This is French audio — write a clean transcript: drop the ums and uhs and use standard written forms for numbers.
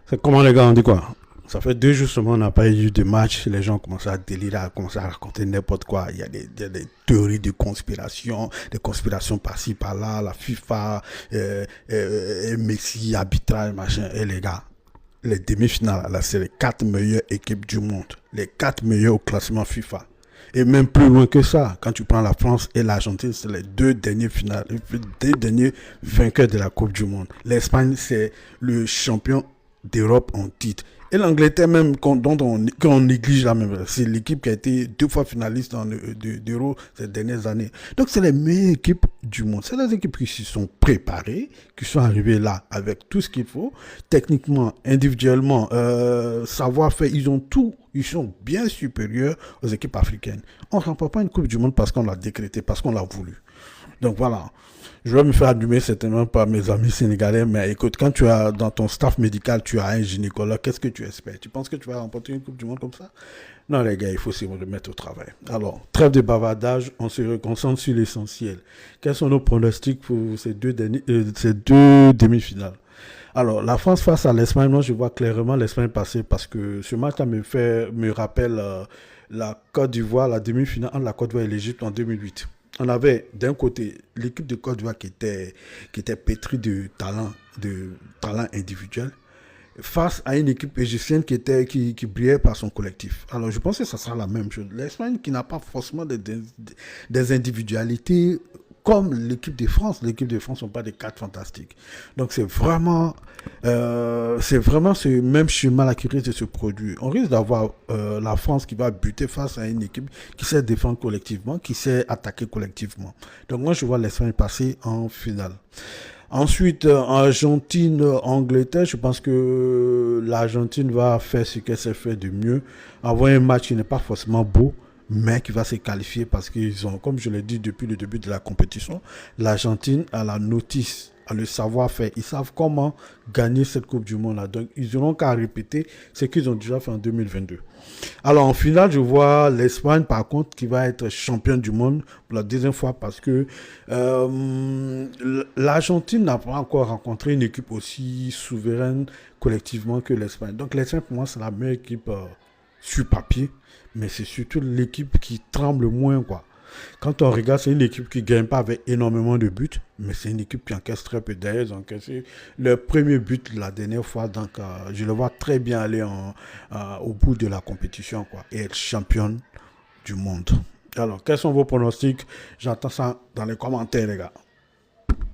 C'est comment les gars, on dit quoi? Ça fait 2 jours seulement, on n'a pas eu de match. Les gens commencent à délirer, à commencer à raconter n'importe quoi. Il y a des théories de conspiration, des conspirations par-ci, par-là. La FIFA, Messi, arbitrage, machin. Et les gars, les demi-finales, là, c'est les 4 meilleures équipes du monde. Les 4 meilleures au classement FIFA. Et même plus loin que ça, quand tu prends la France et l'Argentine, c'est les 2 derniers finales, les 2 derniers vainqueurs de la Coupe du Monde. L'Espagne, c'est le champion d'Europe en titre. Et l'Angleterre même, dont qu'on néglige là même, c'est l'équipe qui a été 2 fois finaliste d'Euro ces dernières années. Donc c'est les meilleures équipes du monde. C'est les équipes qui se sont préparées, qui sont arrivées là avec tout ce qu'il faut, techniquement, individuellement, savoir-faire, ils ont tout. Ils sont bien supérieurs aux équipes africaines. On ne remporte pas une Coupe du Monde parce qu'on l'a décrété, parce qu'on l'a voulu. Donc voilà. Je vais me faire allumer certainement par mes amis sénégalais, mais écoute, quand tu as dans ton staff médical, tu as un gynécologue, qu'est-ce que tu espères? Tu penses que tu vas remporter une Coupe du Monde comme ça? Non, les gars, il faut se remettre au travail. Alors, trêve de bavardage, on se concentre sur l'essentiel. Quels sont nos pronostics pour ces deux demi-finales? Alors, la France face à l'Espagne, moi je vois clairement l'Espagne passer parce que ce match-là me rappelle la Côte d'Ivoire, la demi-finale entre la Côte d'Ivoire et l'Égypte en 2008. On avait d'un côté l'équipe de Côte d'Ivoire qui était pétrie de talent individuel face à une équipe égyptienne qui brillait par son collectif. Alors je pense que ça sera la même chose. L'Espagne qui n'a pas forcément des individualités comme l'équipe de France. L'équipe de France sont pas des cadres fantastiques. Donc c'est vraiment ce même schéma-là qui risque de se produire. On risque d'avoir la France qui va buter face à une équipe qui sait défendre collectivement, qui sait attaquer collectivement. Donc moi je vois l'Espagne passer en finale. Ensuite, Argentine, Angleterre, je pense que l'Argentine va faire ce qu'elle sait faire de mieux. Avoir un match qui n'est pas forcément beau, mais qui va se qualifier parce qu'ils ont, comme je l'ai dit depuis le début de la compétition, l'Argentine a la notice, a le savoir-faire. Ils savent comment gagner cette Coupe du Monde-là. Donc, ils n'auront qu'à répéter ce qu'ils ont déjà fait en 2022. Alors, en finale, je vois l'Espagne, par contre, qui va être championne du monde pour la deuxième fois parce que l'Argentine n'a pas encore rencontré une équipe aussi souveraine collectivement que l'Espagne. Donc, l'Espagne, pour moi, c'est la meilleure équipe sur papier, mais c'est surtout l'équipe qui tremble moins, quoi. Quand on regarde, c'est une équipe qui ne gagne pas avec énormément de buts, mais c'est une équipe qui encaisse très peu. D'ailleurs, ils ont encaissé leur premier but la dernière fois, donc je le vois très bien aller au bout de la compétition, quoi, et être championne du monde. Alors, quels sont vos pronostics? J'entends ça dans les commentaires, les gars.